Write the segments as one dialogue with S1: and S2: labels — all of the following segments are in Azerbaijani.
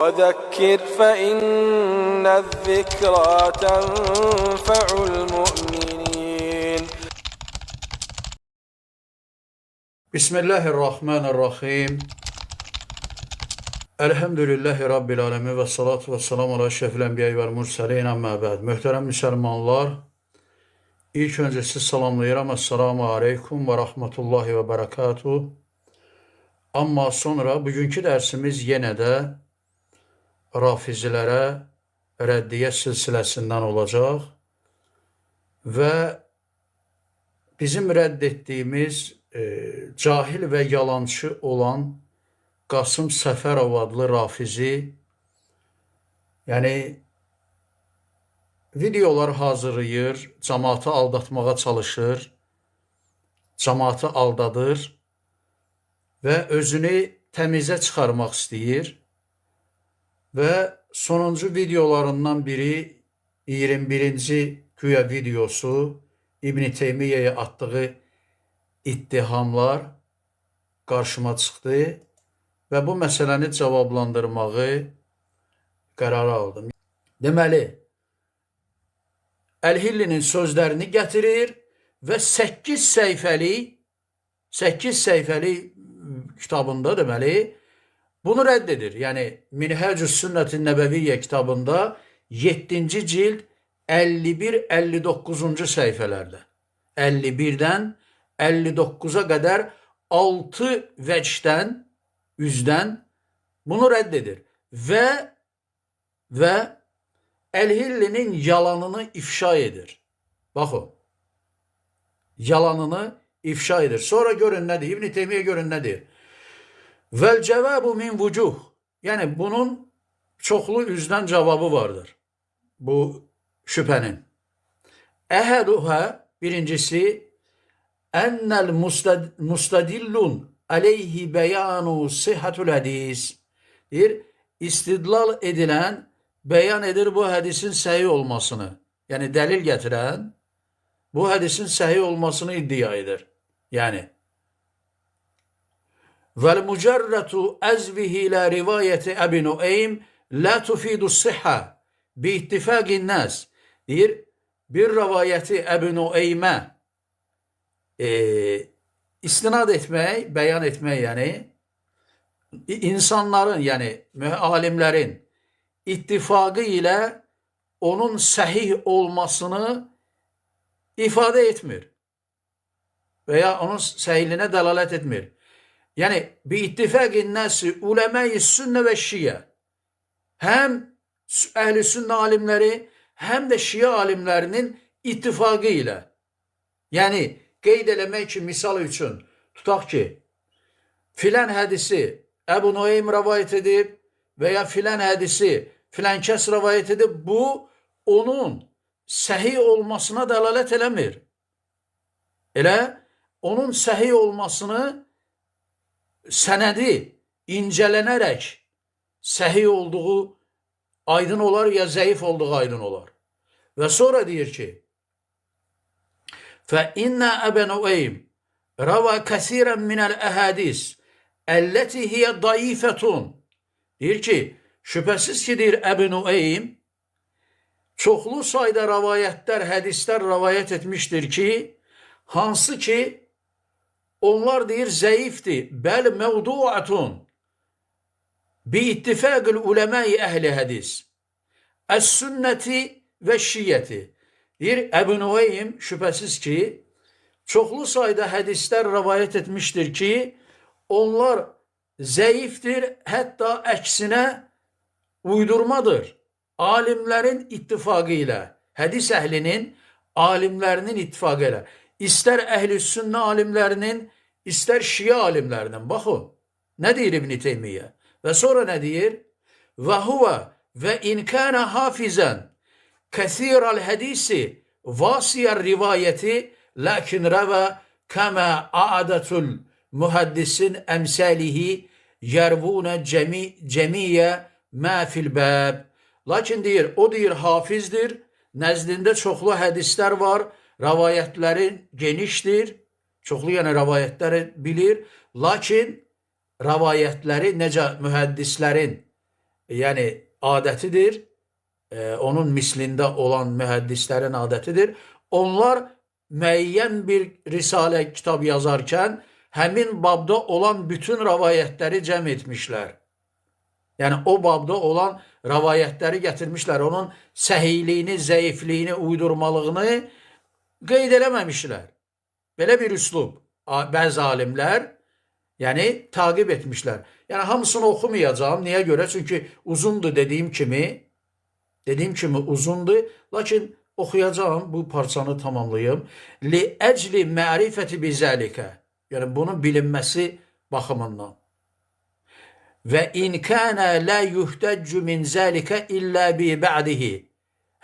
S1: وذكر فإن الذكرى تنفع المؤمنين.
S2: Bismillahirrahmanirrahim. Elhamdülillahi Rabbil alemin ve salatu ve selamu ala şefil enbiya ve mursalin amma ba'd. Möhtərəm müsəlmanlar, ilk öncə sizi salamlayıram. Esselamu aleykum və rahmetullahi və barakatuh. Amma sonra bugünkü dərsimiz yenə də rafizilərə rəddiyə silsiləsindən olacaq və bizim rədd etdiyimiz cahil və yalançı olan Qasım Səfərov adlı rafizi, yəni videolar hazırlayır, cəmaatı aldatmağa çalışır, cəmaatı aldadır və özünü təmizə çıxarmaq istəyir və sonuncu videolarından biri 21-ci güya videosu İbn Teymiyyəyə atdığı ittihamlar qarşıma çıxdı və bu məsələni cavablandırmağı qərara aldım. Deməli, Əl-Hillinin sözlərini gətirir və 8 səhifəli kitabında deməli bunu rədd edir. Yəni Minhəcü's Sünnətin Nəbəviyyə kitabında 7-ci cild 51-59-cu səhifələrdə 51-dən 59-a qədər 6 vəcdən, üzdən bunu rədd edir və Əl-Hillinin yalanını ifşa edir. Baxın, yalanını ifşa edir. Sonra görün nə deyir? İbn Teymiyyə görün nə deyir? Vəl cəvabu min vucuh. Yəni bunun çoxlu üzdən cavabı vardır. Bu şübhənin. Əhəduhə, birincisi, ennel mustadillun aleyhi beyanu sihhatul hadis. Deyir, istidlal edilən, bəyan edir bu hədisin səhih olmasını. Yəni dəlil gətirən bu hədisin səhih olmasını iddia edir. Yəni vel mucerretu azvihi ila rivayeti Ebi Nueym la tufidu sihha bi ittifaqin nas. Deyir, bir rivayeti Ebi Nueymə istinad etmək, bəyan etmək, yəni insanların, yəni alimlərin ittifaqı ilə onun səhih olmasını ifadə etmir və ya onun səhihliyinə dəlalət etmir. Yəni, bi-ittifaqin nəsi uləmə-i sünnə və şiyə, həm əhl-i sünnə alimləri, həm də şiə alimlərinin ittifaqı ilə. Yəni, qeyd eləmək ki, misal üçün, tutaq ki, filən hədisi Əbu Nueym rəvayət edib və ya filən hədisi filən kəs rəvayət edib, bu, onun səhih olmasına dəlalət eləmir. Elə, onun səhih olmasını sənədi incələnərək səhih olduğu aydın olar ya zəif olduğu aydın olar. Və sonra deyir ki, فَإِنَّ أَبَا نُعَيْمٍ رَوَى كَثِيرًا مِنَ الْأَحَادِيثِ الَّتِي هِيَ ضَعِيفَةٌ. Deyir ki, şübhəsiz ki, deyir Əbi Nueym çoxlu sayda rəvayətlər, hədislər rəvayət etmişdir ki, hansı ki, onlar deyir zəifdir. Bəl məvduatun bi ittifaqil uləmai əhli hədis əs-sünnəti və şiyyəti. Deyir, Əbu Nueym şübhəsiz ki, çoxlu sayda hədislər rəvayət etmişdir ki, onlar zəifdir, hətta əksinə uydurmadır. Alimlərin ittifaqı ilə, hədis əhlinin, alimlərinin ittifaqı ilə, istər əhl-i sünnə alimlərinin, istər şiə alimlərinin. Baxın, nə deyir İbn Teymiyyə? Və sonra nə deyir? Və huvə və inkənə hafizən kəsirəl hədisi vasiyər rivayəti lakin rəvə kəmə a'adətul mühəddisin əmsəlihi yərvunə cəmiyyə mə fil bəb. Lakin deyir, o deyir hafizdir, nəzdində çoxlu hədislər var, rəvayətləri genişdir, çoxlu yəni rəvayətləri bilir, lakin rəvayətləri necə mühəddislərin yəni adətidir, onun mislində olan mühəddislərin adətidir. Onlar müəyyən bir risalə kitab yazarkən həmin babda olan bütün rəvayətləri cəm etmişlər. Yəni o babda olan rəvayətləri gətirmişlər. Onun səhiyliyini, zəifliyini, uydurmalığını qeyd eləməmişlər. Belə bir üslub bəzi alimlər yəni taqib etmişlər. Yəni hamısını oxumayacağım. Niyə görə? Çünki uzundur dediyim kimi uzundur. Lakin oxuyacağım, bu parçanı tamamlayım. Li əcli mərifəti bizəlikə. Yəni bunun bilinməsi baxımından. Və in kənə lə yuhtəccü min zəlikə illə bi bə'dihi.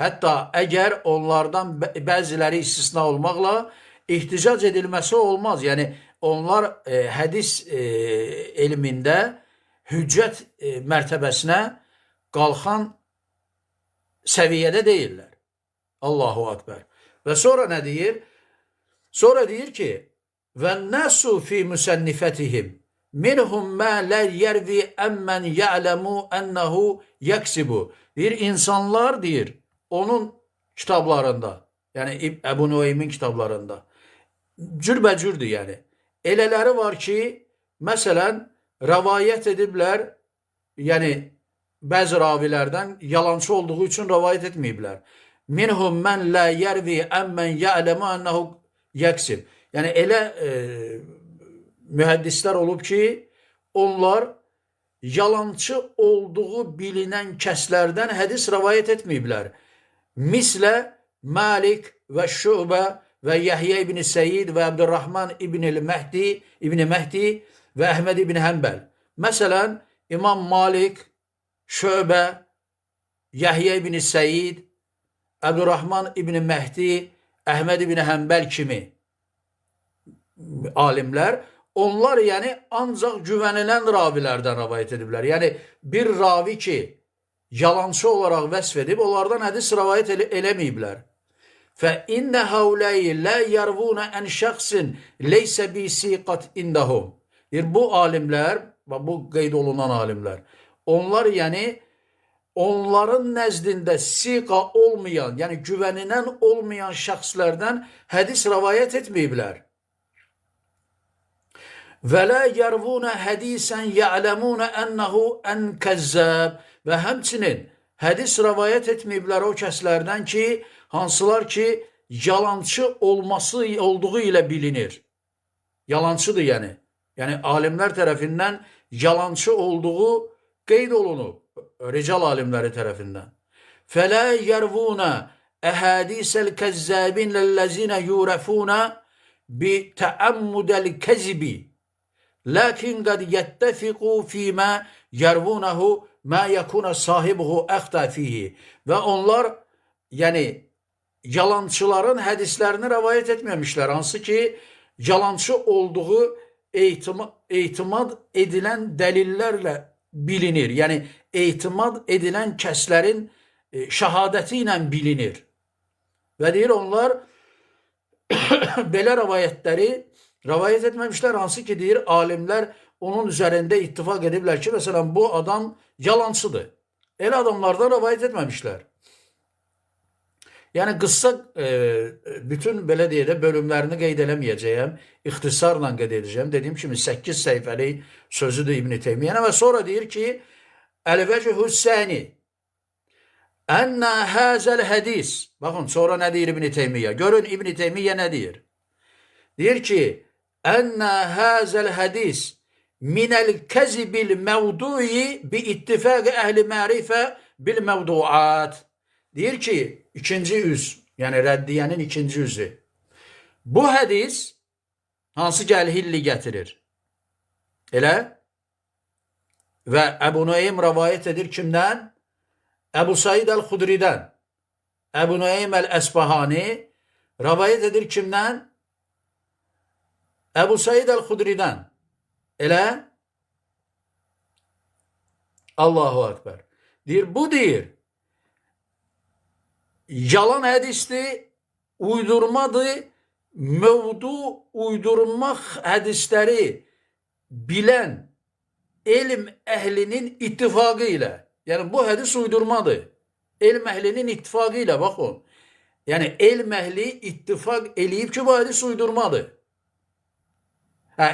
S2: Hətta əgər onlardan bəziləri istisna olmaqla ihticac edilməsi olmaz. Yəni onlar hədis elmində hüccət mərtəbəsinə qalxan səviyyədə deyirlər. Allahu Akbar. Və sonra nə deyir? Sonra deyir ki, وَالنَّاسُ فِي مُسَنِّفَتِهِمْ مِنْهُمْ مَا لَا يَرْوِي أَمَّنْ يَعْلَمُ أَنَّهُ يَكْسِبُ. Deyir, insanlar deyir, onun kitablarında, yəni Əbu Nüeymin kitablarında, cürbəcürdür yəni. Elələri var ki, məsələn, rəvayət ediblər, yəni bəzi ravilərdən yalançı olduğu üçün rəvayət etməyiblər. Minhum mən la yervi əmmən ya'lemu ennehu yeksib. Yəni elə mühəddislər olub ki, onlar yalançı olduğu bilinən kəslərdən hədis rəvayət etməyiblər. Mislə Malik və Şubə və Yəhyə ibn Səid və Əbdurrahman ibn Məhdi və Əhməd ibn Həmbəl. Məsələn, İmam Malik, Şubə, Yəhyə ibn Səid, Əbdurrahman ibn Məhdi, Əhməd ibn Həmbəl kimi alimlər, onlar yəni ancaq güvənilən ravilərdən rəvayət ediblər. Yəni bir ravi ki, yalançı olaraq vəsf edib, onlardan hədis rəvayət eləməyiblər. فَإِنَّ هَوْلَيْ لَا يَرْوُونَ أَنْ شَخْصٍ لَيْسَ بِسِيقَةٍ إِنْدَهُمْ. Bu alimlər, bu qeyd olunan alimlər, onlar yəni onların nəzdində siqa olmayan, yəni güvənilən olmayan şəxslərdən hədis rəvayət etməyiblər. Və la yervuna hadisan ya'lamuna ennehu en kəzzab. Və həmçinin hədis rəvayət etməyiblər o kəslərdən ki, hansılar ki, yalançı olduğu ilə bilinir. Yalançıdır yəni. Yəni alimlər tərəfindən yalançı olduğu qeyd olunub. Rical alimləri tərəfindən. Fələ yervuna əhədisəl kəzzabin ləllezine yurafuna bi təəmmudəl kəzibi. Lakin qad yettefiqu fîmə yervunahu mə yekuna sahibuhu əxtə fihi. Və onlar, yəni, yalançıların hədislərini rəvayət etməmişlər. Hansı ki, yalançı olduğu etimad edilən dəlillərlə bilinir. Yəni, etimad edilən kəslərin şəhadəti ilə bilinir. Və deyir, onlar belə rəvayətləri rəvayət etməmişlər, hansı ki, deyir, alimlər onun üzərində ittifaq ediblər ki, məsələn, bu adam yalancıdır. Elə adamlardan rəvayət etməmişlər. Yəni, qıssa bütün, belə deyək də, bölümlərini qeyd eləməyəcəyəm, ixtisarla qeyd edəcəm. Dediyim kimi, 8 səhifəlik sözüdür İbn Teymiyyənin və sonra deyir ki, Əl-Vəcihü Səni Ənə həzəl hədis. Baxın, sonra nə deyir İbn Teymiyyə? Görün, İbn Teymiyyə nə deyir? Deyir ki, Ənə həzəl hədis minəl kəzibil məvdui bi ittifaqı əhli mərifə bil məvduat. Deyir ki, ikinci üz, yəni rəddiyənin ikinci üzü. Bu hədis hansı ki, Əl-Hilli gətirir? Elə? Və Əbu Nüeym rəvayət edir kimdən? Əbu Said Əl-Xudridən. Əbu Nüeym Əl-Əsbahani rəvayət edir kimdən? Əbu Said Əl-Xudridən. Elə? Allahu Akbar. Deyir, bu deyir, yalan hədisdir, uydurmadır, mövdu uydurmaq hədisləri bilən elm əhlinin ittifaqı ilə, Yani bu hədis uydurmadır. Elm əhlinin ittifaqı ilə baxın. Yəni elm əhli ittifaq eləyib ki, bu hədis uydurmadır.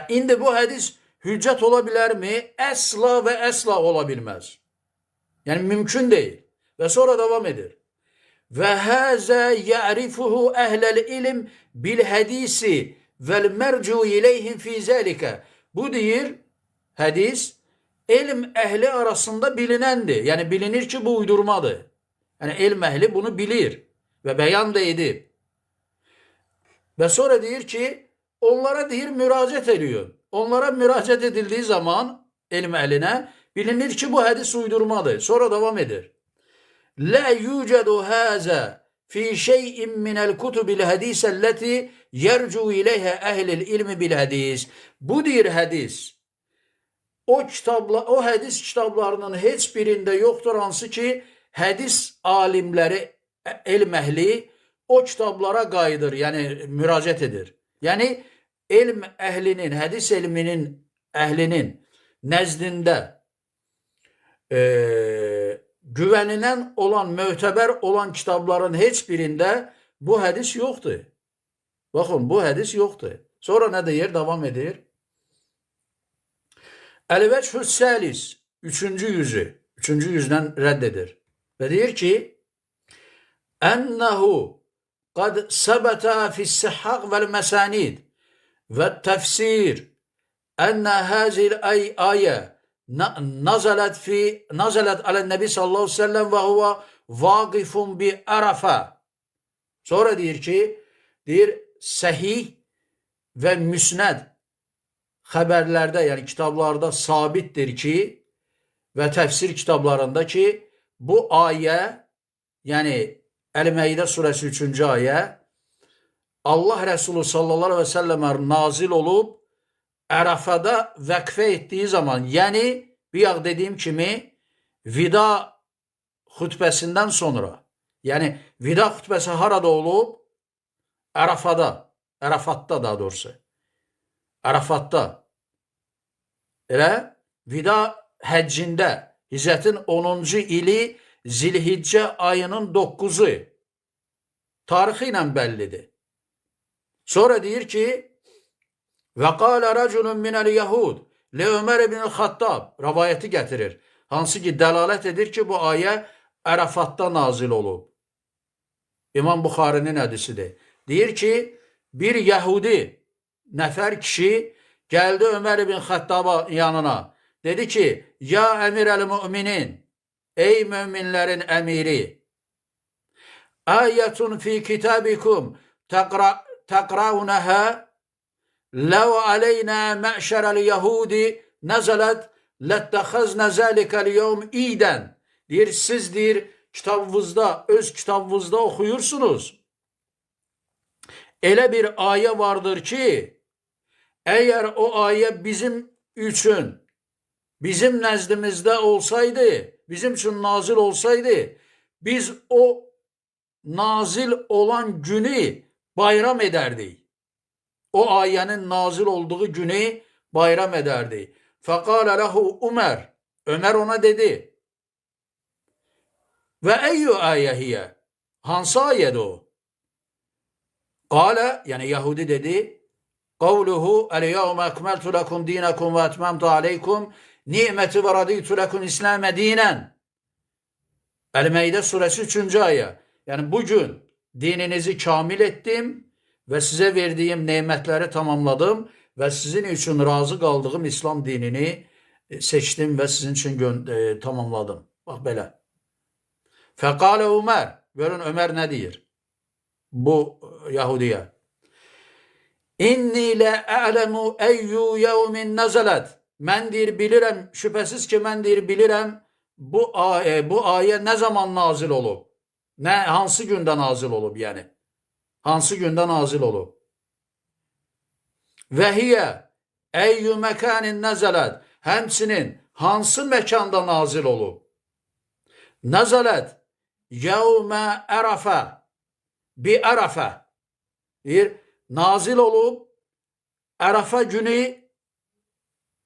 S2: İndi bu hədis hüccət ola bilərmi? Əsla və əsla ola bilməz. Yəni mümkün deyil. Və sonra davam edir. Və həzə ya'rifuhu əhləl ilm bil hədisi vəl mərcu ileyhim fi zəlikə. Bu deyir, hədis elm əhli arasında bilinəndir. Yəni bilinir ki, bu uydurmadır. Yəni elm əhli bunu bilir və bəyan da edir. Və sonra deyir ki, onlara deyir müraciət ediyor. Onlara müraciət edildiği zaman elm əhlinə bilinir ki, bu hədis uydurmadır. Sonra devam edir. La yucadu haza fi şey'in minel kutubil hadiselleti yercu ileyha ehlil ilmi bil hadis. Bu deyir hədis. O hədis kitablarının heç birində yoxdur, hansı ki, hədis alimləri, elm əhli o kitablara qayıdır, yəni müraciət edir. Yəni elm əhlinin, hədis elminin əhlinin nəzdində güvənilən olan, mötəbər olan kitabların heç birində bu hədis yoxdur. Baxın, bu hədis yoxdur. Sonra nə deyir? Davam edir. Əl-vəchü səlis, üçüncü yüzdən rədd edir. Və deyir ki, Ənəhu qad səbətə fis-sihhaq vəl-məsanid və-təfsir ənə həzil ayə nazalət alə-nəbi sallallahu aleyhi ve sellem və huvə vaqifun bi ərəfə. Sonra deyir ki, səhih və müsnəd xəbərlərdə, yəni kitablarda sabitdir ki, və təfsir kitablarında ki, bu ayə, yəni Əl-Məidə surəsi 3-cü ayə, Allah Rəsulü sallallahu aleyhi ve sellemə nazil olub, Ərəfədə vəqfə etdiyi zaman, yəni, bir yağ dediyim kimi, vida xütbəsindən sonra, yəni vida xütbəsi harada olub? Ərəfatda daha doğrusu. Ərəfatda. Elə vida həccində, Hicrətin 10-cu ili Zilhiccə ayının 9-u tarixi ilə bəllidir. Sonra deyir ki, və qalə rəculun minəl yəhud li Ömər ibn Xattab rəvayəti gətirir. Hansı ki, dəlalət edir ki, bu ayə Ərəfatda nazil olub. İmam Buxarinin hədisidir. Deyir ki, bir yəhudi nəfər kişi gəldi Ömər ibn Xattaba yanına. Dedi ki, ya əmir əl-müminin, ey möminlərin əmiri, ayətun fi kitabikum təqraunəhə ləv aleynə məşərəl yəhudi nəzələt ləttəxəznə zəlikəl yevm idən. Deyir, siz deyir, kitabınızda, öz kitabınızda oxuyursunuz. Elə bir ayə vardır ki, əgər o ayə bizim üçün, bizim nəzdimizdə olsaydı, bizim üçün nazil olsaydı, biz o nazil olan günü bayram edərdik. O ayənin nazil olduğu günü bayram edərdik. Fəqalə ləhu Ömər, Ömər ona dedi, və əyyü ayəhiyyə, hansı ayədir o? Qalə, yəni Yahudi dedi, qavluhu əl-yəvmə əkməltu ləkum dinəkum və ətməmtu aleykum ni'məti və radiytu ləkum İsləmə dinən. Əl-Məidə surəsi 3-cü ayə. Yəni bugün dininizi kamil etdim və sizə verdiyim nemətləri tamamladım və sizin üçün razı qaldığım İslam dinini seçdim və sizin üçün tamamladım. Bax belə. Fəqalə Ömər, görün Ömər nə deyir bu Yahudiyə? İnni lə ələmu əyyü yevmin nəzələt. Mən deyir bilirəm, şübhəsiz ki mən deyir bilirəm bu ayə nə zaman nazil olub? Hansı gündə nazil olub yəni? Hansı gündə nazil olub? Və hiyə əyyü məkanin nəzələt. Həmçinin hansı məkanda nazil olub? Nəzələt yevmə ərəfə bi ərəfə. Deyir, nazil olub Ərəfə günü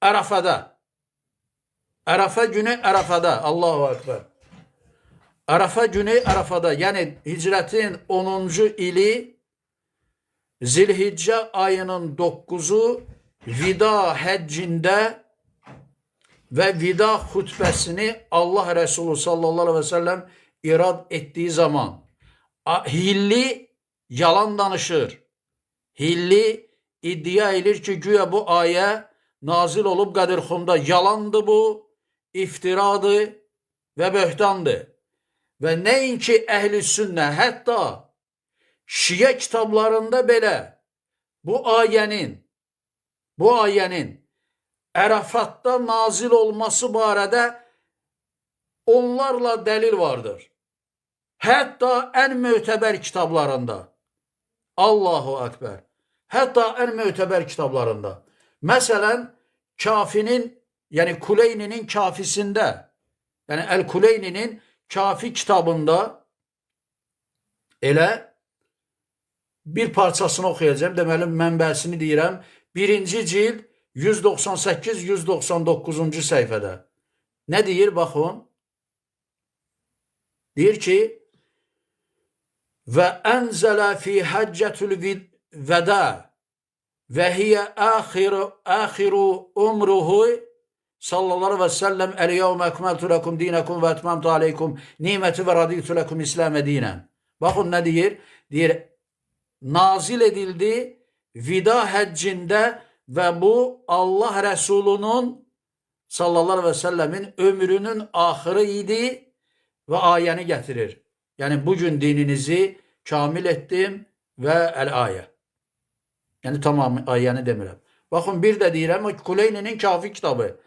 S2: Ərəfədə. Ərəfə günü Ərəfədə, Allahu Ekber. Ərəfə günü Ərəfədə, yəni hicrətin 10-cu ili Zilhiccə ayının 9-u vida həccində və vida xutbəsini Allah Rəsulü sallallahu aleyhi və səlləm irad etdiyi zaman Hilli yalan danışır. Hilli iddia edir ki, güya bu ayə nazil olub Qədirxumda. Yalandır bu, iftiradır və böhtandır. Və nəinki əhl-i sünnə, hətta Şiə kitablarında belə bu ayənin Ərəfatda nazil olması barədə onlarla dəlil vardır. Hətta ən mötəbər kitablarında. Allahu Ekber. Hətta ən mötəbər kitablarında. Məsələn, Kafinin, yəni Kuleyninin kafisində, yəni Əl-Kuleyninin kafi kitabında elə bir parçasını oxuyacağım. Deməli, mənbəsini deyirəm. 1-ci cild 198-199-cu səhifədə. Nə deyir? Baxın. Deyir ki, və ənzələ fi həccətül vədə və hiyə əxiru umruhu sallallahu aleyhi və səlləm əl-yevmə əkməltu ləkum dinəkum və ətməmtu aleykum niməti və raditu ləkum İsləmə dinən. Baxın nə deyir? Deyir, nazil edildi vida həccində və bu Allah Rəsulunun sallallahu aleyhi və səlləmin ömrünün axırı idi və ayəni gətirir. Yəni, bugün dininizi kamil etdim və əl-ayə. Yəni, tamam ayəni demirəm. Baxın, bir də deyirəm, Kuleyninin kafi kitabı.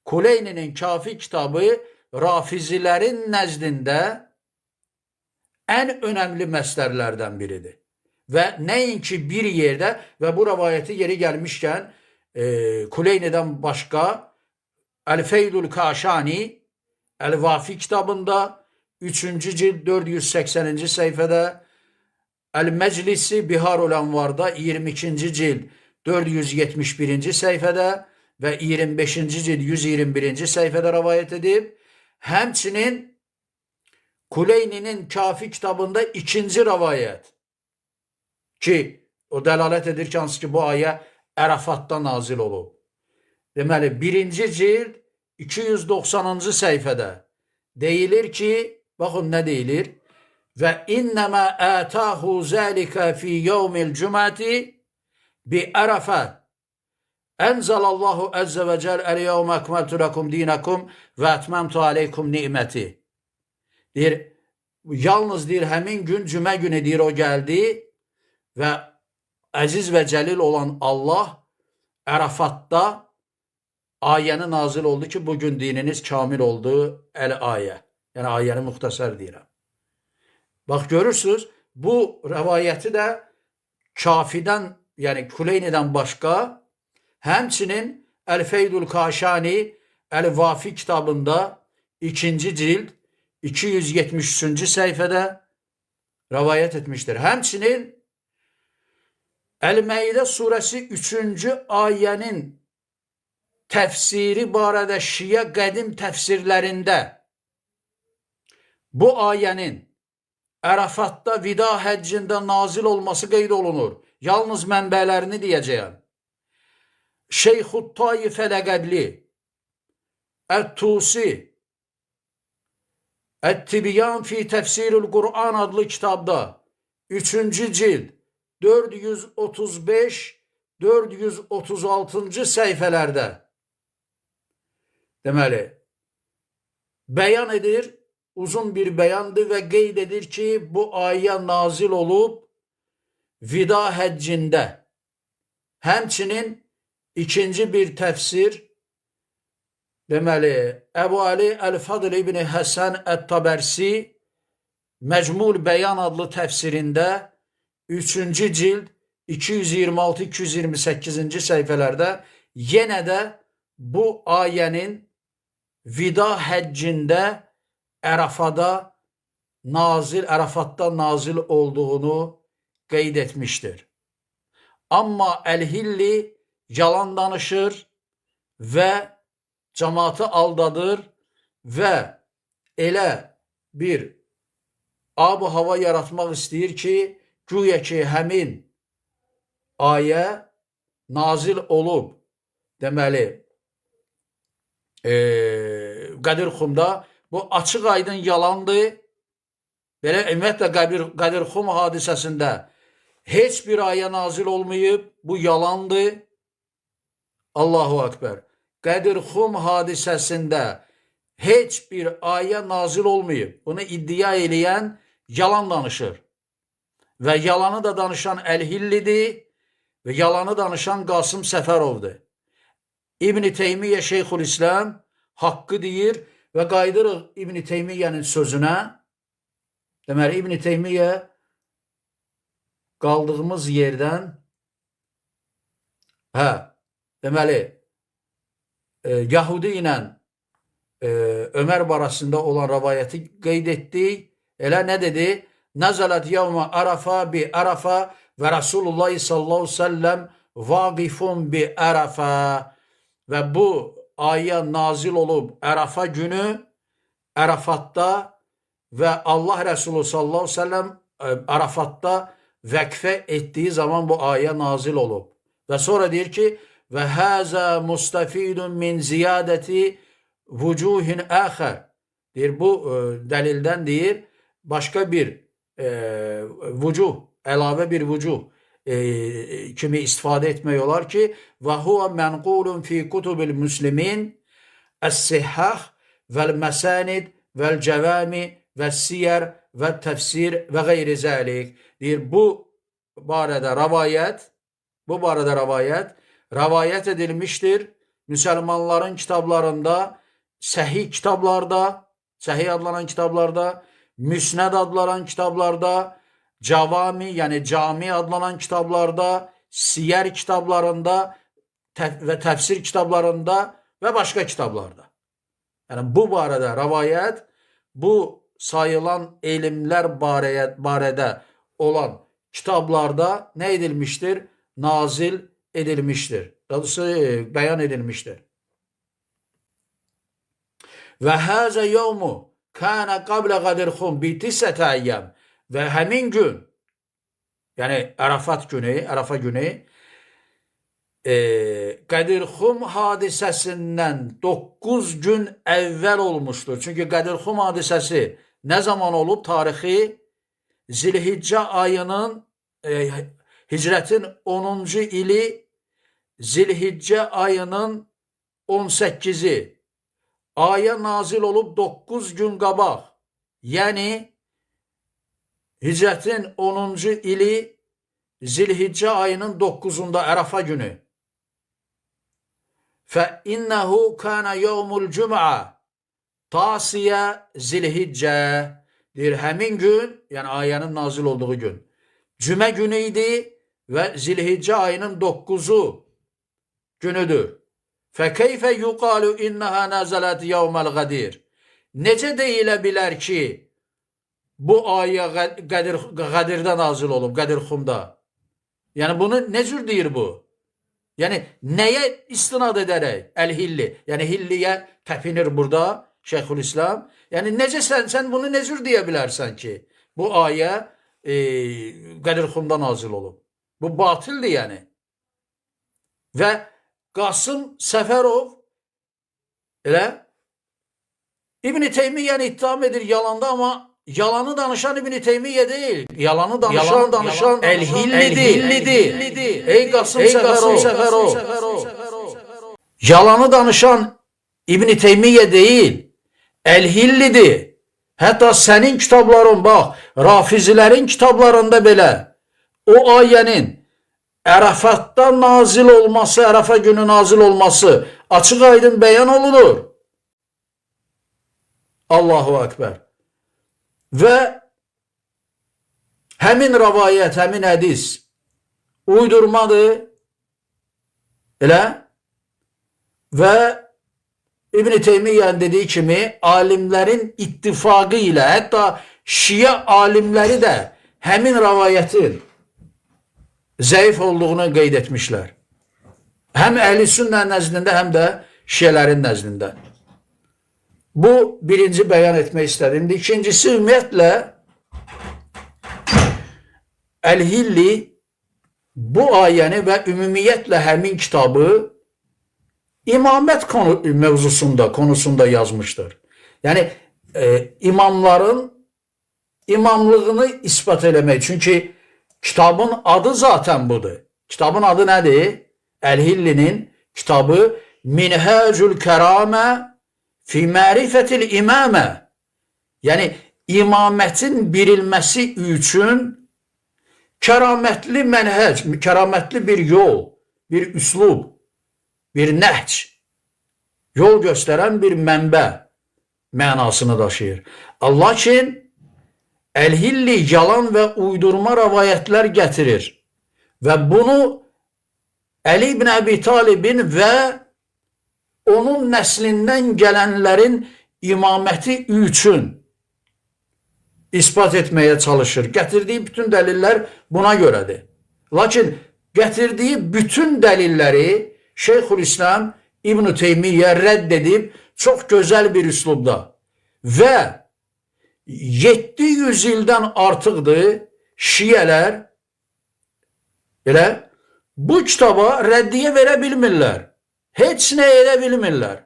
S2: Kuleyninin kafi kitabı Rafizilərin nəzdində ən önəmli məslərlərdən biridir. Və nəinki bir yerdə və bu rəvayəti yeri gəlmişkən Kuleynidən başqa Əl-Feydul Kaşani Əl-Vafi kitabında 3-cü cild 480-ci səhifədə, Əl-Məclisi Biharul Ənvarda 22-ci cild 471-ci səhifədə və 25-ci cild 121-ci səhifədə rəvayət edib. Həmçinin Kuleyninin kafi kitabında 2-ci rəvayət ki, o dəlalət edir ki, hansı ki, bu ayə Ərəfatda nazil olub. Deməli, 1-ci cild 290-cı səhifədə deyilir ki, baxın nə deyilir? Və innəmə ətəhu zəlikə fi yevmil cümməti bi ərəfə ənzəlallahu əzzə və cəl əl-yevmə əkməltu ləkum dinəkum və ətməmtu aleykum niməti. Deyir, yalnız deyir, həmin gün, cümə günü deyir, o gəldi və əziz və cəlil olan Allah Ərəfatda ayəni nazil oldu ki, bugün dininiz kamil oldu, əl-ayə. Yəni, ayəni müxtəsər deyirəm. Bax, görürsünüz, bu rəvayəti də kafidən, yəni Kuleynidən başqa, həmçinin Əl-Feydul Kaşani Əl-Vafi kitabında 2-ci cild 273-cü səhifədə rəvayət etmişdir. Həmçinin Əl-Məidə surəsi 3-cü ayənin təfsiri barədə Şiə qədim təfsirlərində bu ayənin Ərəfatda vida həccində nazil olması qeyd olunur. Yalnız mənbələrini deyəcəyəm. Şeyxut-Tayi Fələqədli, Ət-Tusi, Ət-Tibyan fi Təfsirül Qur'an adlı kitabda 3-cü cild 435-436-cı səhifələrdə deməli, bəyan edir, uzun bir bəyandır və qeyd edir ki, bu ayə nazil olub vida həccində. Həmçinin ikinci bir təfsir, deməli, Əbu Ali Əl-Fadl ibn Həsən Ət-Tabərsi Məcmul Bəyan adlı təfsirində 3-cü cild 226-228-ci səhifələrdə yenə də bu ayənin vida həccində Ərafatda nazil olduğunu qeyd etmişdir. Amma Əl-Hilli yalan danışır və cemaatı aldadır və elə bir ab-ı hava yaratmaq istəyir ki, güya ki, həmin ayə nazil olub, deməli, Qədir Xumda. Bu açıq aydın yalandır. Belə ümumiyyətlə Qədir Xum hadisəsində heç bir ayə nazil olmayıb. Bu yalandır. Allahu Ekber. Qədir Xum hadisəsində heç bir ayə nazil olmayıb. Bunu iddia eləyən yalan danışır. Və yalanı da danışan Əl-Hillidir və yalanı danışan Qasım Səfərovdur. İbn-i Teymiyyə Şeyxülislam haqqı deyir və qayıdırıq İbn-i Teymiyyənin sözünə. Deməli, İbn-i Teymiyyə qaldığımız yerdən deməli, Yahudi ilə Ömər barəsində olan rəvayəti qeyd etdik. Elə nə dedi? Nəzələt yevmə Ərəfə bi Ərəfə və Rasulullah sallallahu aleyhi ve sellem vaqifun bi Ərəfə. Və bu ayə nazil olub Ərəfə günü Ərəfatda və Allah Rəsulü sallallahu aleyhi ve sellem Ərəfatda vəqfə etdiyi zaman bu ayə nazil olub. Və sonra deyir ki, və həzə mustafidun min ziyadəti vücuhin əxər. Deyir, bu dəlildən deyir, başqa bir vücuh, əlavə bir vücuh kimi istifadə etmək olar ki, və huvə mənqulun fi kutubil müslimin əs-sihhah vəl-məsənid vəl-cəvami vəl-siyər vəl-təfsir və qeyri zəlik. Deyir, bu barədə rəvayət edilmişdir müsəlmanların kitablarında, səhih kitablarda, səhih adlanan kitablarda, müsnəd adlanan kitablarda, cavami, yəni cami adlanan kitablarda, siyər kitablarında və təfsir kitablarında və başqa kitablarda. Yəni, bu barədə rəvayət, bu sayılan elmlər barədə olan kitablarda nə edilmişdir? Nazil edilmişdir. Doğrusu, bəyan edilmişdir. Və həzə yevmu kənə qablə Qədir Xum bi tisətə əyyəm. Və həmin gün, yəni Ərəfə günü, Qədir Xum hadisəsindən 9 gün əvvəl olmuşdur. Çünki Qədir Xum hadisəsi nə zaman olub? Tarixi Zilhiccə ayının, hicrətin 10-cu ili Zilhiccə ayının 18-i. Ayə nazil olub 9 gün qabaq. Yəni, hicrətin 10-cu ili Zilhiccə ayının 9-unda Ərəfə günü. فَإِنَّهُ كَانَ يَوْمُ الْجُمْعَةِ Tasiyə Zilhiccə. Deyir, həmin gün, yəni ayənin nazil olduğu gün, cümə günü idi və Zilhiccə ayının 9-u günüdür. فَكَيْفَ يُقَالُ إِنَّهَا نَزَلَتْ يَوْمَ الْغَدِيرِ Necə deyilə bilər ki, bu ayə Qədirdə nazil olub, Qədir Xumda? Yəni, bunu nə cür deyir bu? Yəni, nəyə istinad edərək? Əl-Hilli, yəni Hilliyə təpinir burada Şeyxülislam. Yəni, necə sən bunu nə cür deyə bilərsən ki, bu ayə Qədir Xumda nazil olub? Bu batildir, yəni. Və Qasım Səfərov elə İbn-i Teymiyyəni ittiham edir yalanda, amma yalanı danışan İbn-i Teymiyyə deyil. Yalanı danışan Əl-Hillidir. Ey Qasım Səfərov. Yalanı danışan İbn-i Teymiyyə deyil. Əl-Hillidir. Hətta sənin kitabların, bax, Rafizilərin kitablarında belə o ayənin Ərəfatda nazil olması, Ərəfə günü nazil olması açıq aydın bəyan olunur. Allahu Ekber. Və həmin rəvayət, həmin hədis uydurmadır. Elə və İbn-i Teymiyyənin dediyi kimi alimlərin ittifaqı ilə, hətta Şiə alimləri də həmin rəvayətin zəif olduğunu qeyd etmişlər. Həm Əhl-i Sünnə nəzdində, həm də Şiələrin nəzdində. Bu birinci bəyan etmək istədim. İkincisi, ümumiyyətlə Əl-Hilli bu ayəni və ümumiyyətlə həmin kitabı imamət konusunda yazmışdır. Yəni imamların imamlığını ispat eləmək. Çünki kitabın adı zaten budur. Kitabın adı nədir? Əl-Hillinin kitabı Minhacul Kəramə fi Mərifətil İmamə. Yəni imamətin birilməsi üçün kəramətli mənhəc, kəramətli bir yol, bir üslub, bir nəhc, yol göstərən bir mənbə mənasını daşıyır. Lakin Əl-Hilli yalan və uydurma rəvayətlər gətirir və bunu Əli ibn Əbi Talibin və onun nəslindən gələnlərin imaməti üçün ispat etməyə çalışır. Gətirdiyi bütün dəlillər buna görədir. Lakin gətirdiyi bütün dəlilləri Şeyxülislam İbn Teymiyyə rədd edib çox gözəl bir üslubda və 700 ildən artıqdır şiyələr elə bu kitaba rəddiyə verə bilmirlər. Heç nə edə bilmirlər.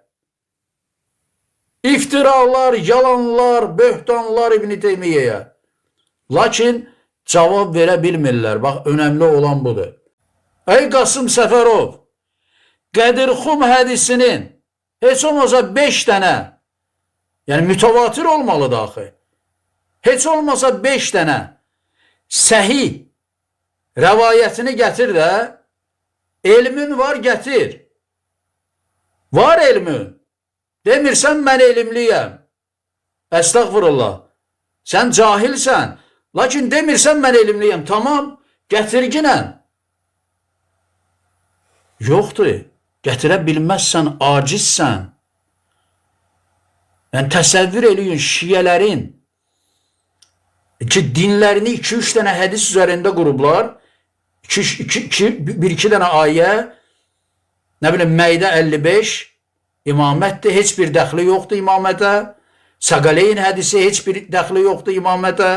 S2: İftiralar, yalanlar, böhtanlar İbn Teymiyyəyə. Lakin cavab verə bilmirlər. Bax, önəmli olan budur. Ey Qasım Səfərov, Qədirxum hədisinin heç olmasa 5 dənə, yəni mütəvatir olmalıdır axı. Heç olmasa 5 dənə səhih rəvayətini gətir də, elmin var gətir. Var elmin. Demirsən mən elmliyəm. Əstəğfurullah. Sən cahilsən. Lakin demirsən mən elmliyəm. Tamam, gətirginən. Yoxdur. Gətirə bilməzsən, acizsən. Yəni təsəvvür eləyin şiyələrin ki, dinlərini 2-3 dənə hədis üzərində qurublar. 1-2 dənə ayə, nə bilim, Məydə 55 imamətdir, heç bir dəxli yoxdur imamətə. Səqələyn hədisi heç bir dəxli yoxdur imamətə.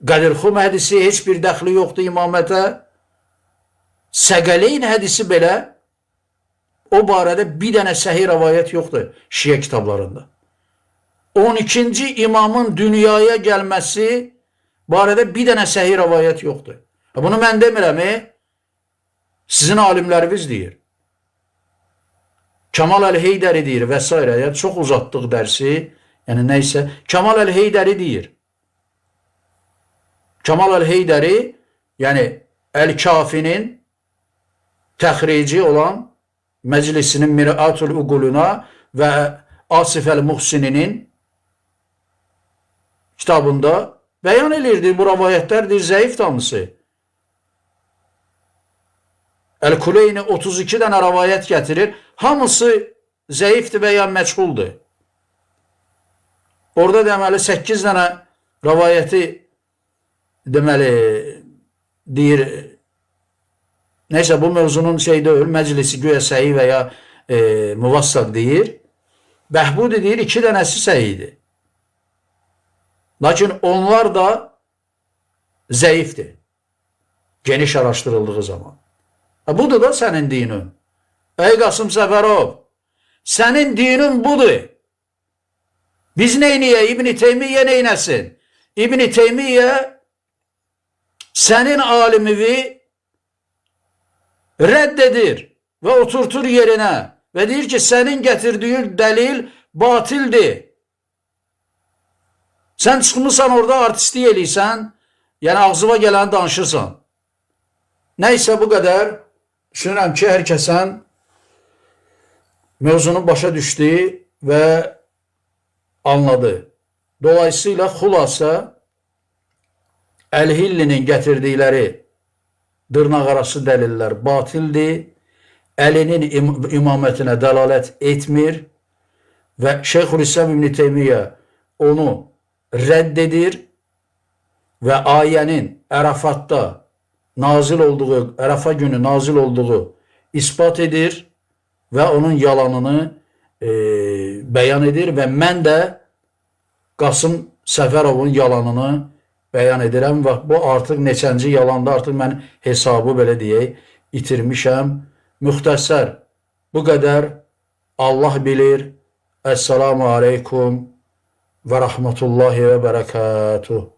S2: Qədirxum hədisi heç bir dəxli yoxdur imamətə. Səqələyn hədisi belə o barədə bir dənə səhih rəvayət yoxdur şiə kitablarında. 12-ci imamın dünyaya gəlməsi barədə bir dənə səhih rəvayət yoxdur. Bunu mən demirəm, sizin alimləriniz deyir. Kemal Əl-Heydəri deyir və s. Yəni, çox uzatdıq dərsi, yəni neysə. Kemal Əl-Heydəri deyir. Kemal Əl-Heydəri, yəni Əl-Kafinin təxrici olan Məclisinin Mir'atul Uquluna və Asif Əl-Muhsininin kitabında bəyan edirdi. Bu rəvayətlərdir, zəif damısı. Əl-Kuleyni 32 dənə rəvayət gətirir. Hamısı zəifdir və ya məchuldur. Orada deməli 8 dənə rəvayəti deməli deyir, neysə bu mövzunun şey deyil, məclisi güya səhi və ya muvassaq deyir. Bəhbudi deyir 2 dənəsi səhidir. Lakin onlar da zəifdir. Geniş araşdırıldığı zaman. Budur da sənin dinin. Ey Qasım Səfərov, sənin dinin budur. Biz neyniyək? İbn Teymiyyə neynəsin? İbn Teymiyyə sənin alimivi rədd edir və oturtur yerinə və deyir ki, sənin gətirdiyin dəlil batildir. Sən çıxmısan orada artistlik eləysən, yəni ağzıma gələni danışırsan. Nəysə bu qədər. Düşünürəm ki, hər kəsən mövzunu başa düşdü və anladı. Dolayısıyla xulasa Əl-Hillinin gətirdikləri dırnaqarası dəlillər batildir, Əlinin imamətinə dəlalət etmir və Şeyxülislam İbn Teymiyyə onu rədd edir və ayənin Ərafatda nazil olduğu, Ərafa günü nazil olduğu ispat edir və onun yalanını bəyan edir və mən də Qasım Səfərovun yalanını bəyan edirəm və bu artıq neçənci yalanda artıq mən hesabı belə deyək itirmişəm. Müxtəsər bu qədər. Allah bilir. Esselamu aleykum və rahmetullahi və bərəkatuhu.